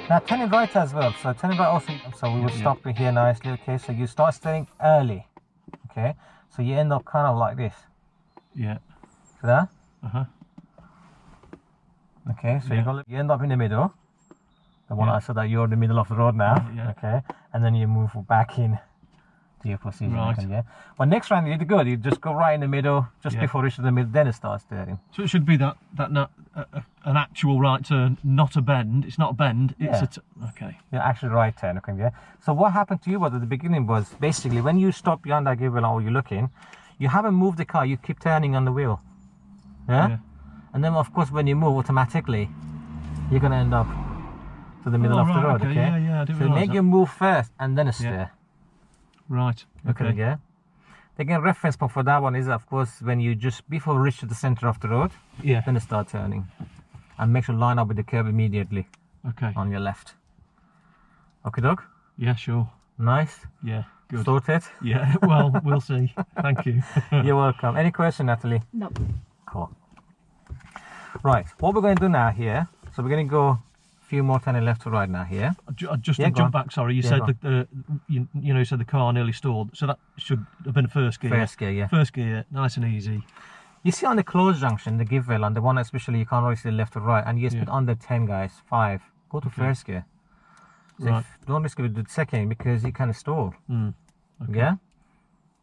Now turn it right as well. So turn it right also. So we will stop it here nicely. Okay. So you start steering early. Okay. So you end up kind of like this. Yeah. See that? Uh-huh. Okay. So you end up in the middle. The one I said that you're in the middle of the road now. Yeah. Okay. And then you move back in to your position. Right. Yeah. But next round you did good. You just go right in the middle, just before reaching the middle, then it starts steering. So it should be that an actual right turn, not a bend. It's not a bend. It's okay. Yeah, actually right turn. Okay. Yeah. So what happened to you was at the beginning was basically when you stop behind that giveaway or you're looking, you haven't moved the car. You keep turning on the wheel. Yeah. And then of course when you move automatically, you're gonna end up to the middle of the road. Okay. Yeah. I didn't So make you move first and then steer. Right. Okay. Yeah. Again, reference point for that one is of course when you just before reach to the center of the road. Yeah. Then start turning, and make sure line up with the curb immediately. Okay. On your left. Okay, dog. Yeah. Sure. Nice. Yeah. Good. Sorted. Yeah. Well, we'll see. Thank you. You're welcome. Any question, Natalie? No. Cool. Right. What we're going to do now here. So we're going to go. Few more turning left to right now here. Just to jump back, sorry, you said that you know, you said the car nearly stalled, so that should have been first gear. First gear, yeah. First gear, nice and easy. You see on the closed junction, the give rail, and the one especially you can't really see left or right, and you speed under 10, guys, 5. Go to first gear. So don't risk it with the second because you can stall. Yeah.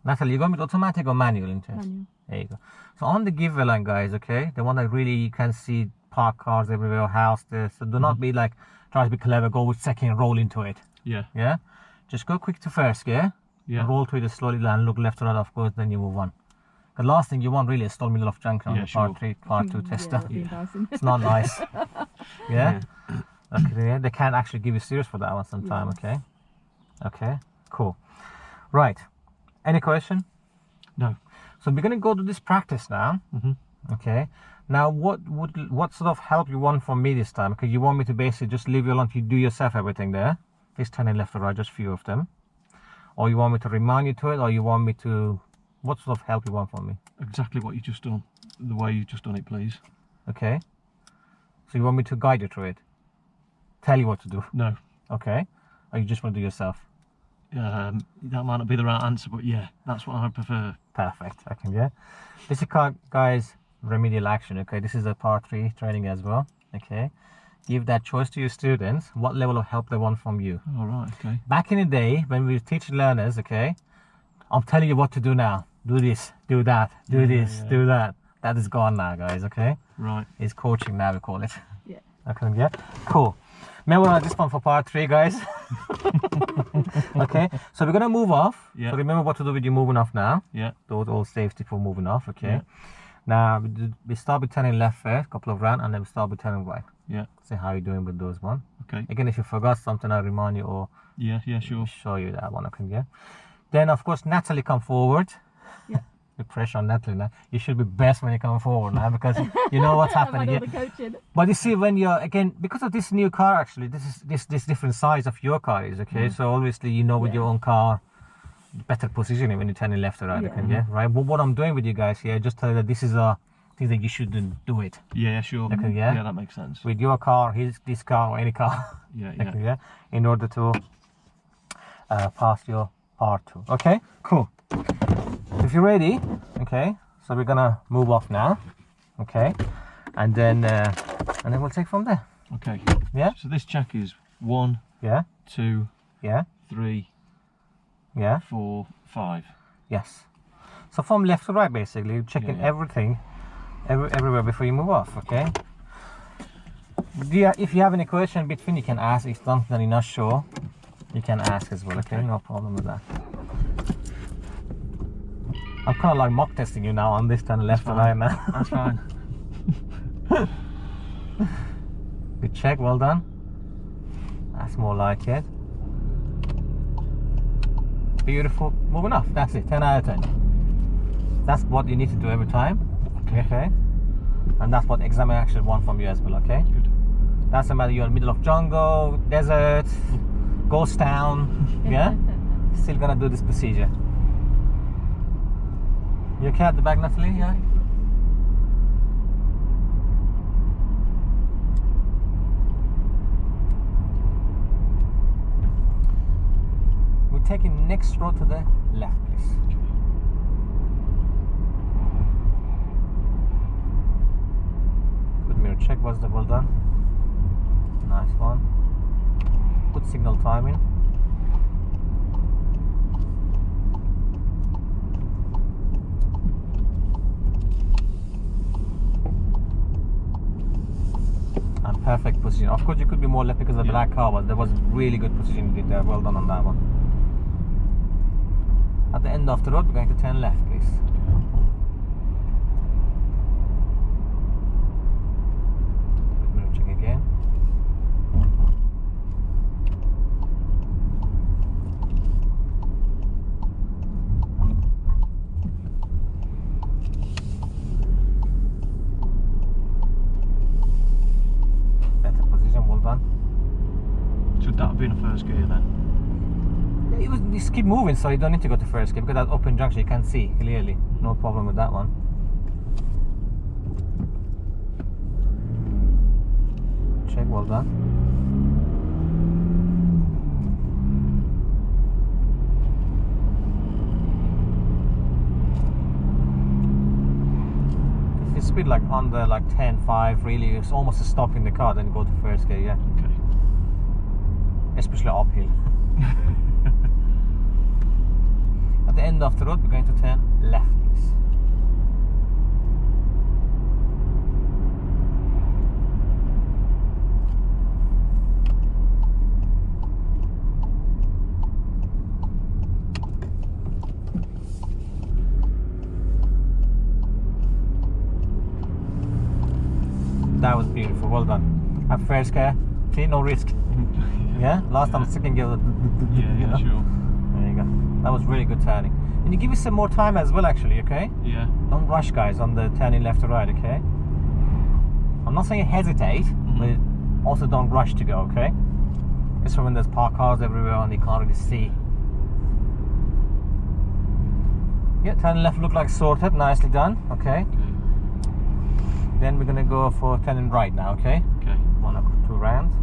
Natalie, you going with automatic or manual into it? Manual. There you go. So on the give rail line, guys, okay, the one that really you can see. Park cars everywhere, house there. So do not be like try to be clever, go with second, roll into it. Yeah. Just go quick to first gear. Yeah. Roll to it slowly and look left or right, of course, then you move on. The last thing you want really is stall middle of junction on the part 3, part 2 tester. It's not nice. Okay, they can't actually give you serious for that one sometime, okay, cool. Right. Any question? No. So we're gonna go to this practice now. Okay. Now, what sort of help you want from me this time? Because you want me to basically just leave you alone, you do yourself everything there. This turning left or right, just few of them. Or you want me to remind you to it, or you want me to... What sort of help you want from me? Exactly what you just done. The way you just done it, please. Okay. So you want me to guide you through it? Tell you what to do? No. Okay. Or you just want to do yourself? That might not be the right answer, but yeah, that's what I prefer. Perfect. Okay, yeah. This is called, guys, remedial action. Okay, this is a part 3 training as well. Okay, give that choice to your students what level of help they want from you. All right. Okay. Back in the day when we teach learners, okay, I'm telling you what to do now. Do this, do that, do this, do that. That is gone now, guys. Okay. Right. It's coaching now, we call it. Yeah. Okay. Yeah. Cool. Remember this one for part 3, guys. Okay, so we're gonna move off. So remember what to do with you moving off now. Those all safety for moving off. Okay. Now we start with turning left first, couple of rounds, and then we start with turning right. See how you're doing with those one. Okay. Again, if you forgot something, I'll remind you or sure. show you that one. Okay. Then of course Natalie come forward. The pressure on Natalie now. You should be best when you come forward now because you know what's happening. But you see when you're again because of this new car actually this different size of your car is so obviously you know with your own car better positioning when you're turning left or right. Right. But what I'm doing with you guys here just tell you that this is a thing that you shouldn't do it. Sure. Yeah, that makes sense. With your car, this car or any car. In order to pass your part 2. Okay. Cool. If you're ready, okay, so we're gonna move off now, okay, and then we'll take from there. Okay. Yeah. So this check is 1, 2, 3, 4, 5. Yes. So from left to right, basically, checking everything, everywhere before you move off. Okay. If you have any question between, you can ask. If something that you're not sure, you can ask as well. Okay. No problem with that. I'm kind of like mock testing you now on this turn left and right now. That's fine. Good check, well done. That's more like it. Beautiful. Moving off. That's it. 10 out of 10. That's what you need to do every time. Okay. And that's what the examiner actually wants from you as well. Okay. Good. Doesn't matter you're in the middle of jungle, desert, ghost town. Yeah. Still gonna do this procedure. You okay at the back, Natalie? Yeah. next road to the left, please. Good mirror check, was the well done. Nice one. Good signal timing. And perfect position. Of course, you could be more left because of the black car, but there was really good position you did there. Well done on that one. At the end of the road, we're going to turn left, please. Good mirror check again. Better position, well done. Should that have been a first gear then? Just keep moving, so you don't need to go to first gear because that open junction you can see clearly. No problem with that one. Check, well done. If you speed like under like 10.5, really it's almost a stop in the car, then go to first gear, yeah. Okay. Especially uphill. At the end of the road, we're going to turn left, please. That was beautiful, well done. At first gear, see, no risk. Yeah, last time second gear. Yeah, sure. There you go. That was really good turning. And you give us some more time as well, actually, okay? Yeah. Don't rush, guys, on the turning left to right, okay? I'm not saying hesitate, but also don't rush to go, okay? It's when there's parked cars everywhere and you can't really see. Yeah, turning left look like sorted, nicely done, okay? Then we're gonna go for turning right now, okay? Okay. 1 or 2 rounds.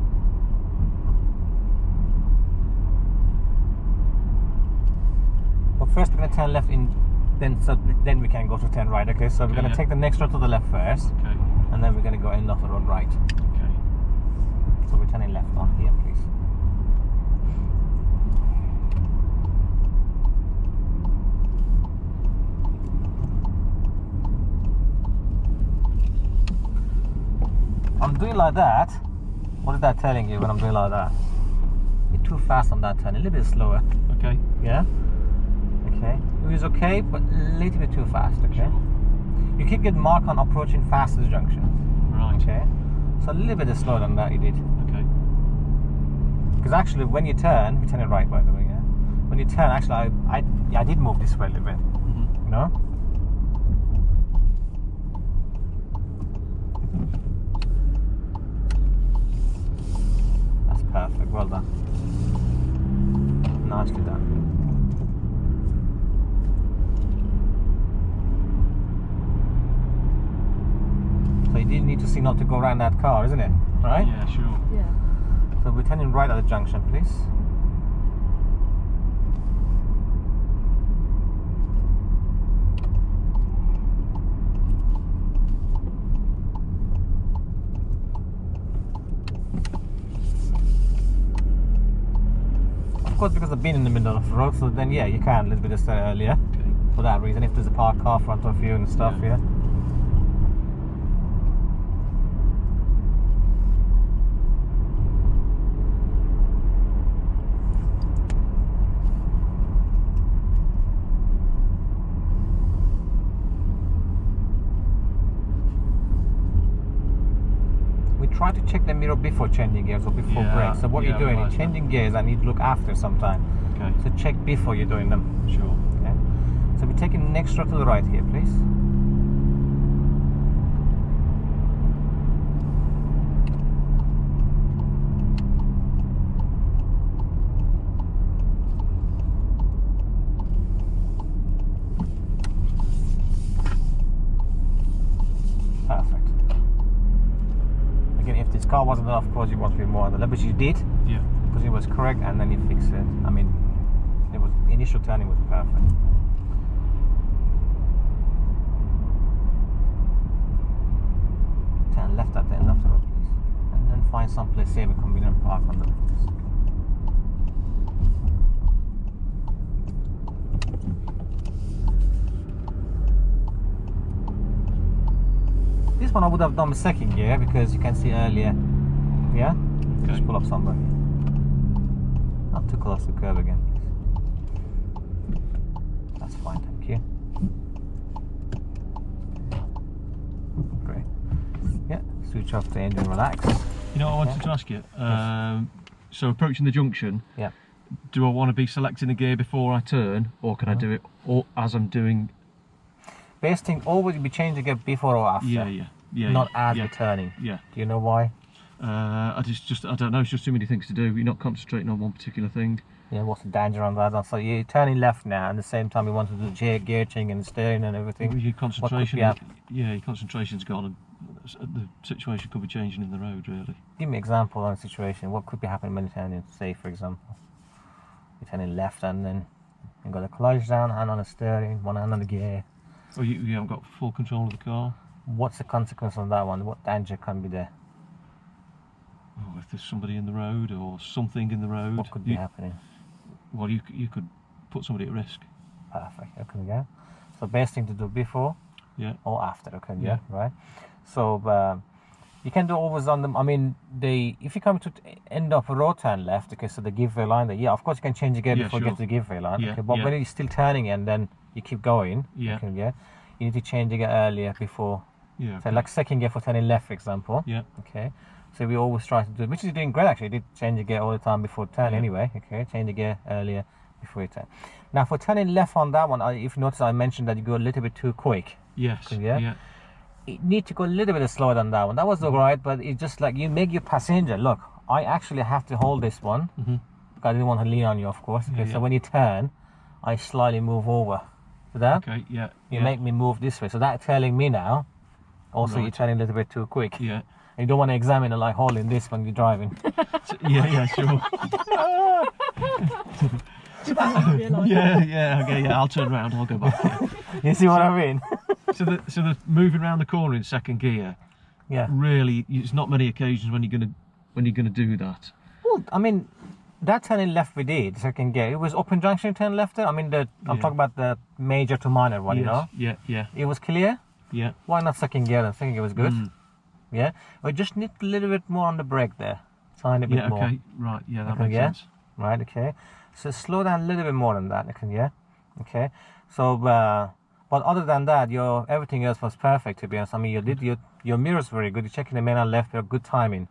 But first we're gonna turn left in, then we can go to turn right, okay? So we're gonna take the next road to the left first, okay, and then we're gonna go end of the road right. Okay. So we're turning left on here, please. I'm doing like that. What is that telling you when I'm doing like that? You're too fast on that turn, a little bit slower. Okay. Yeah? Okay. It was okay, but a little bit too fast, okay? Sure. You keep getting marked on approaching fast to the junction. Right. Okay? So a little bit slower than that you did. Okay. Because actually when you turn, you're turning right by the way, yeah? When you turn, actually I did move this way a little bit. You know? That's perfect, well done. Nicely done. So you didn't need to signal to go around that car, isn't it? Right? Yeah, sure. Yeah. So we're turning right at the junction, please. Of course, because I've been in the middle of the road, so then yeah, you can a little bit earlier. Okay. For that reason, if there's a parked car in front of you and stuff, yeah. Try to check the mirror before changing gears or before brakes. So what you're doing in changing gears, I need to look after sometime. Okay. So check before you're doing them. Sure. Okay. So we're taking the next road to the right here, please. Perfect. Again, if this car wasn't enough, of course you want to be more on the left, but you did. Yeah. Because it was correct, and then you fix it. I mean, it was initial turning was perfect. Turn left at the end of the road, please. And then find some place safe and convenient park on the left. This one I would have done the second gear because you can see earlier. Yeah? Okay. Just pull up somewhere. Not too close to the curb again. That's fine, thank you. Great. Yeah, switch off the engine, relax. You know what I wanted to ask you? So approaching the junction, yeah. Do I want to be selecting the gear before I turn, or can I do it all as I'm doing? Best thing, always be changing it before or after. Yeah. Not as you're turning. Yeah. Do you know why? I don't know. It's just too many things to do. You're not concentrating on one particular thing. Yeah. What's the danger on that? So you're turning left now, and at the same time you want to do gear change and steering and everything. Your concentration. Your concentration's gone, and the situation could be changing in the road. Really. Give me an example on a situation. What could be happening when you're turning? Say, for example, you're turning left, and then you've got the clutch down, hand on the steering, one hand on the gear. Oh, you haven't got full control of the car. What's the consequence on that one? What danger can be there? Oh, if there's somebody in the road or something in the road. What could be happening? Well, you could put somebody at risk. Perfect. Okay, yeah. So best thing to do before, or after. Okay, yeah, right. So you can do always on them. I mean, if you come to end of a road turn left, okay, so the giveaway line there. Yeah, of course you can change the gear before you get to the giveaway line. Yeah, okay, but when you're still turning and then you keep going, okay, yeah, you need to change the gear earlier before. Yeah. Okay. So like second gear for turning left, for example. Yeah. Okay. So we always try to do, which is doing great actually. You did change the gear all the time before turn anyway. Okay, change the gear earlier before you turn. Now for turning left on that one, if you notice, I mentioned that you go a little bit too quick. Yes. Okay, yeah. You need to go a little bit slower than that one. That was alright, but it's just like you make your passenger look. I actually have to hold this one because I didn't want to lean on you, of course. Okay, so when you turn, I slightly move over. So that. Okay. Yeah. You make me move this way. So that's telling me now. Also, you're turning a little bit too quick. Yeah. And you don't want to examine it like holding this when you're driving. Yeah, sure. Okay, I'll turn around. I'll go back. Yeah. You see what I mean? So the moving around the corner in second gear. Yeah. Really, it's not many occasions when you're gonna do that. Well, I mean, that turning left we did second gear. It was open junction turn left there. I mean, I'm talking about the major to minor one. Yes. You know. Yeah. It was clear. Yeah. Why not second gear? I think it was good. Yeah. We just need a little bit more on the brake there. Tiny bit more. Okay. Right. Yeah, that makes sense. Right. Okay. So slow down a little bit more than that. Okay. Yeah. Okay. So, but other than that, everything else was perfect. To be honest, I mean, your mirror's very good. You're checking the main and left. You're good timing,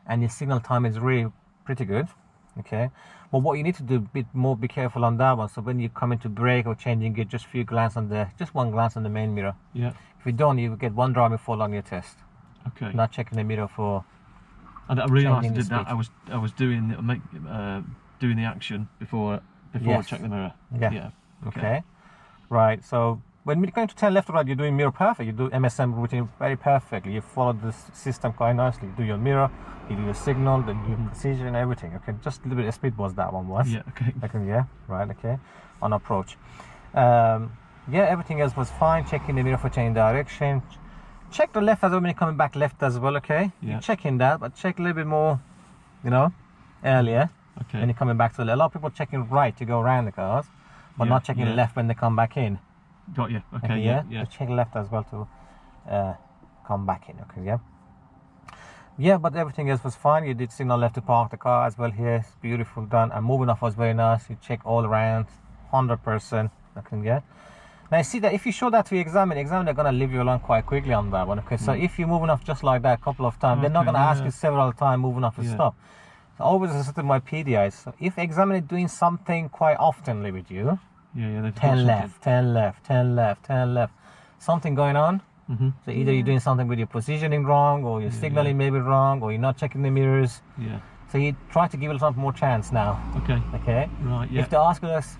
and your signal time is really pretty good. Okay. But what you need to do be careful on that one. So when you come into brake or changing gear, just one glance on the main mirror. Yeah. If you don't, you will get one driving fault on your test. Okay. Not checking the mirror for. And I realised I did that. I was doing the action before I checked the mirror. Yeah. Okay. Right. So when you're going to turn left or right, you're doing mirror perfect. You do MSM routine very perfectly. You follow the system quite nicely. You do your mirror, you do your signal, the precision and everything. Okay. Just a little bit of speed was that one was. Yeah. Okay. Yeah. Right. Okay. On approach. Everything else was fine. Checking the mirror for change direction. Check the left as well when you're coming back left as well. Okay. Yeah. You're checking that, but check a little bit more. Earlier. Okay. When you're coming back to a lot of people checking right to go around the cars, but not checking left when they come back in. Got you. Okay. Yeah. So check left as well to come back in. Okay. Yeah. Yeah, but everything else was fine. You did signal left to park the car as well here. It's beautiful done. And moving off was very nice. You check all around, 100%. Okay. Yeah. Now you see that if you show that to the examiner are gonna leave you alone quite quickly on that one. Okay. So if you're moving off just like that a couple of times, they're not gonna ask you several times moving off to stop. So always listen to my PDIs. So if the examiner is doing something quite oftenly with you, 10 left, 10 left, 10 left, 10 left, something going on. So either you're doing something with your positioning wrong, or your signaling maybe wrong, or you're not checking the mirrors. Yeah. So you try to give it some more chance now. Okay. Okay. Right. Yeah. If they ask us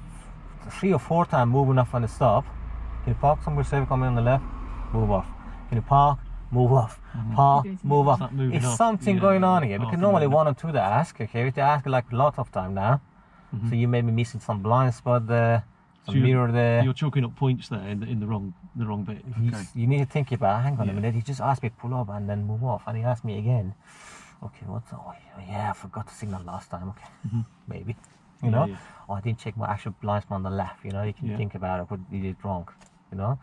3 or 4 times moving off on the stop, can you park somewhere safe, coming on the left, move off. Can you park, move off, park, move off. It's something going on here, because normally 1 or 2 they ask. Okay, if they ask like a lot of time now, So you may be missing some blind spot there, some mirror there. You're chalking up points there in the wrong bit. Okay. You need to think about, hang on a minute, he just asked me to pull up and then move off, and he asked me again. Okay, oh yeah, I forgot to signal last time. Okay, maybe. You know, oh, I didn't check my actual blind spot on the left. You know, you can think about it, what you did wrong. You know,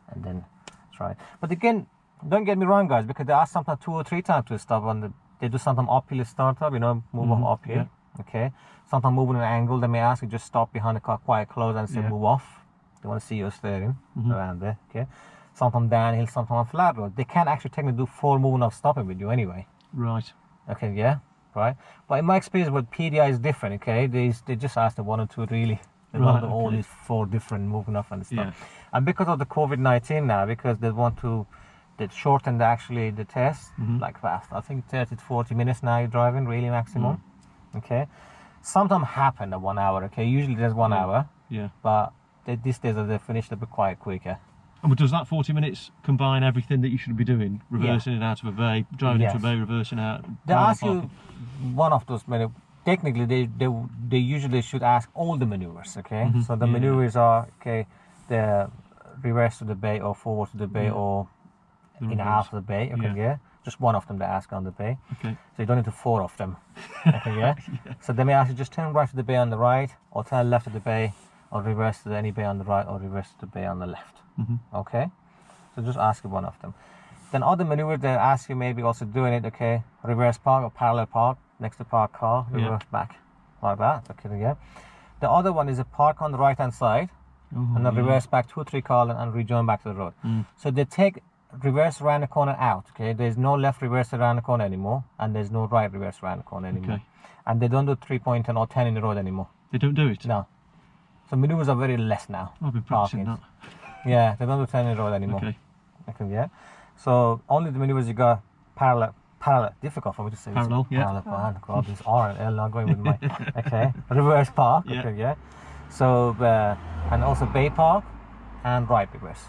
and then try. But again, don't get me wrong, guys, because they ask sometimes 2 or 3 times to stop on they do sometimes uphill startup. You know, move off uphill. Okay. Sometimes moving an angle, they may ask you just stop behind the car quite close and say move off. They want to see your steering around there. Okay. Sometimes downhill, sometimes on flat road. They can't actually technically do full movement of stopping with you anyway. Right. Okay, yeah, right. But in my experience with PDI is different, okay? They just asked the 1 or 2 really. They want all these 4 different moving off and stuff. Yeah. And because of the COVID-19 now, because they want to shorten the test like fast. I think 30 to 40 minutes now you're driving really maximum. Okay. Sometimes happen at 1 hour, okay? Usually there's 1 hour. Yeah. But these days they finished a bit quite quicker. And does that 40 minutes combine everything that you should be doing? Reversing it out of a bay, driving into a bay, reversing out? They ask you one of those maneuvers. Technically, they usually should ask all the maneuvers, okay? So the maneuvers are, okay, the reverse to the bay or forward to the bay or in and out of the bay, okay, yeah? Just one of them they ask on the bay. Okay. So you don't need to 4 of them, okay, yeah? So they may ask you just turn right to the bay on the right, or turn left to the bay, or reverse to any bay on the right, or reverse to the bay on the left. Okay, so just ask one of them. Then other maneuvers they ask you maybe also doing it, okay, reverse park or parallel park next to park car, reverse back like that, okay, yeah. The other one is a park on the right hand side and then reverse back 2 or 3 cars and rejoin back to the road. So they take reverse around the corner out, okay, there's no left reverse around the corner anymore and there's no right reverse around the corner anymore. And they don't do 3-point or 10 in the road anymore. They don't do it? No. So maneuvers are very less now. I've been practicing that. Yeah, they don't do 10 in the road anymore. Okay, yeah. So only the maneuvers you got parallel, difficult for me to say. Parallel, parallel, God, this R and L not going with my, okay. Reverse park, okay, yeah. So, and also bay park and right reverse.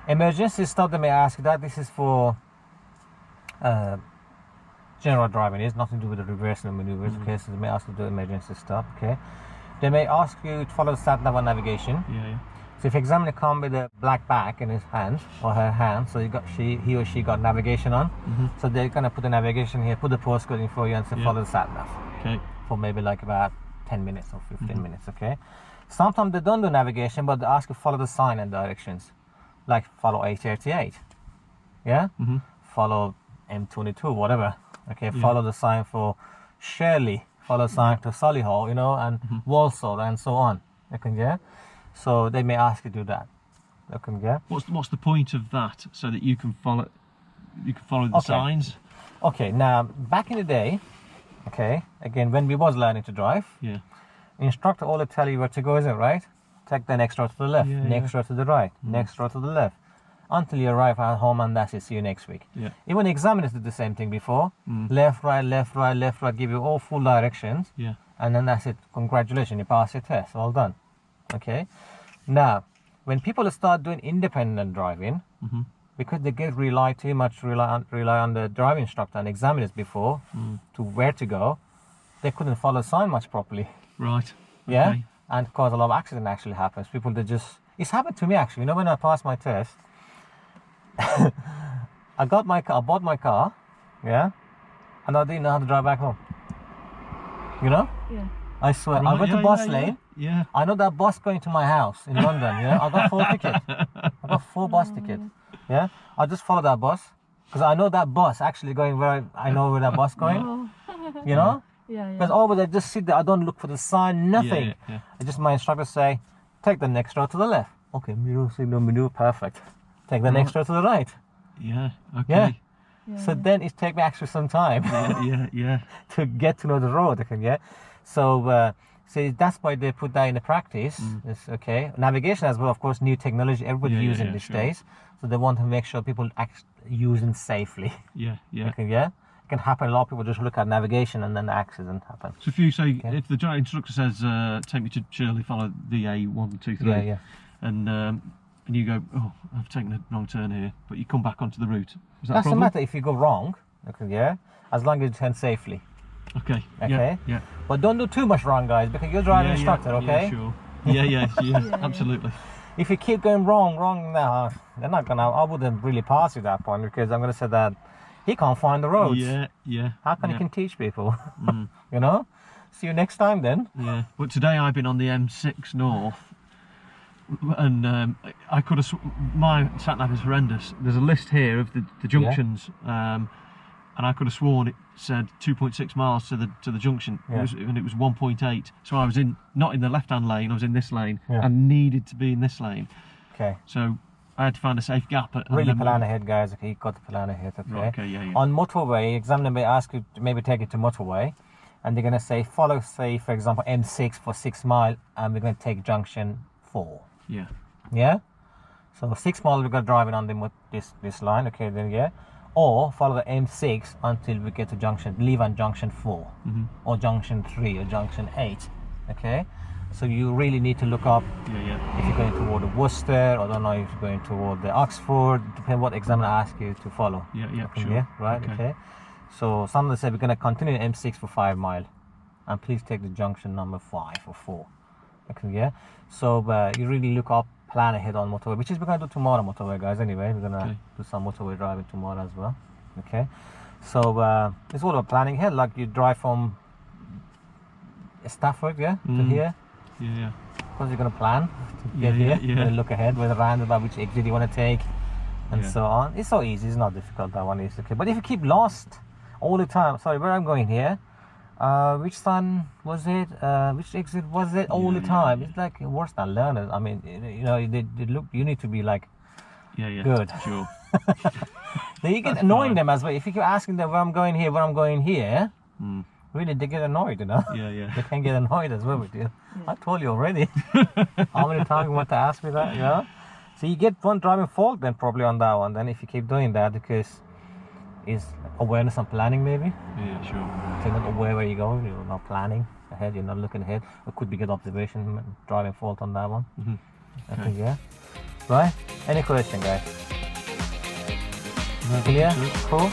Emergency stop, they may ask you that. This is for general driving, it's nothing to do with the reversing of maneuvers, okay. So they may ask you to do emergency stop, okay. They may ask you to follow the sat-nav on navigation. So if examiner come with a black bag in his hand or her hand, so he or she got navigation on. So they're gonna put the navigation here, put the postcode in for you, and say follow the sat-nav. Okay. For maybe like about 10 minutes or 15 minutes. Okay. Sometimes they don't do navigation, but they ask you to follow the sign and directions, like follow 838. Yeah. Follow M22, whatever. Okay. Follow the sign for Shirley. Follow the sign to Solihull, you know, and Walsall, and so on. Okay. Yeah. So they may ask you to do that. Okay, yeah. What's the point of that? So that you can follow the signs. Okay. Now back in the day, okay, again when we was learning to drive, instructor always tell you where to go, isn't it, right? Take the next road to the left, next road to the right, next road to the left, until you arrive at home, and that's it. See you next week. Even examiners did the same thing before. Left, right, left, right, left, right. Give you all full directions. And then that's it. Congratulations, you passed your test. All done. Okay. Now, when people start doing independent driving, because they get rely on the driving instructor and examiners before to where to go, they couldn't follow the sign much properly. Right. Yeah. Okay. And cause a lot of accident actually happens. People it's happened to me actually. You know, when I passed my test, I bought my car, yeah, and I didn't know how to drive back home. You know? Yeah. I swear, right, I went to bus lane. Yeah. I know that bus going to my house in London. Yeah. I got 4 tickets. I got 4 bus tickets. Yeah. I just followed that bus because I know that bus actually going where I know where that bus going. You know? Yeah. Because always I just sit there. I don't look for the sign. Nothing. I just my instructor say, take the next road to the left. Okay. Mirror signal maneuver. Perfect. Take the next road to the right. Yeah. Okay. Yeah. So then it take me actually some time. To get to know the road. Okay. Yeah. So that's why they put that in the practice. It's okay. Navigation as well, of course, new technology everybody using these days. So they want to make sure people using safely. Okay, yeah. It can happen. A lot of people just look at navigation and then the accident happens. So if you say, if the instructor says, take me to Shirley, follow the A123, and you go, oh, I've taken a wrong turn here, but you come back onto the route. Is that doesn't matter if you go wrong. Okay, yeah. As long as you turn safely. Okay. Okay. Yeah. But don't do too much wrong, guys, because you're driving instructor. Okay. Yeah, sure. Yeah. Absolutely. If you keep going wrong, nah, they're not gonna. I wouldn't really pass you that point because I'm gonna say that he can't find the roads. Yeah. How can he can teach people? You know. See you next time then. Yeah. But today I've been on the M6 North, and I could have. My sat nav is horrendous. There's a list here of the junctions, and I could have sworn it said 2.6 miles to the junction. Yeah. It was 1.8. So I was not in the left-hand lane. I was in this lane, and needed to be in this lane. Okay. So I had to find a safe gap. Really plan ahead, guys. Okay, you got to plan ahead. Okay. Right, okay. Yeah. On motorway, examiner may ask you to maybe take it to motorway, and they're gonna say follow, say for example M6 for 6 mile, and we're gonna take junction 4. Yeah. Yeah. So 6 mile we're gonna drive it on this line. Okay, then or follow the M6 until we get to junction, leave on junction 4 or junction 3 or junction 8. Okay, so you really need to look up if you're going toward the Worcester, or I don't know if you're going toward the Oxford, depending what examiner asks you to follow. Yeah, okay, sure. Yeah, right, okay. So someone said we're going to continue M6 for 5 mile, and please take the junction number 5 or 4. Okay, yeah. So you really look up, plan ahead on motorway, which is we're going to do tomorrow motorway, guys. Anyway, we're going to do some motorway driving tomorrow as well. Okay, so it's all about planning ahead. Like you drive from Stafford, to here. Yeah. Because you're going to plan to get here. You're going to look ahead with a roundabout, which exit you want to take, and so on. It's so easy. It's not difficult. That one is okay. But if you keep lost all the time, sorry, where I'm going here, which sign was it? Which exit was it? All the time. It's like worse than learners. I mean, you know, they look. You need to be like, good. Sure. Then you get annoying them as well. If you keep asking them where I'm going here, really they get annoyed, you know. Yeah. They can get annoyed as well with you. I told you already. How many times you want to ask me that, you know? So you get one driving fault then probably on that one. Then if you keep doing that, because it's awareness and planning maybe. Yeah, sure. So you're not aware where you're going, you're not planning ahead, you're not looking ahead. It could be good observation, driving fault on that one. Okay, Right? Any question, guys? Clear? Cool?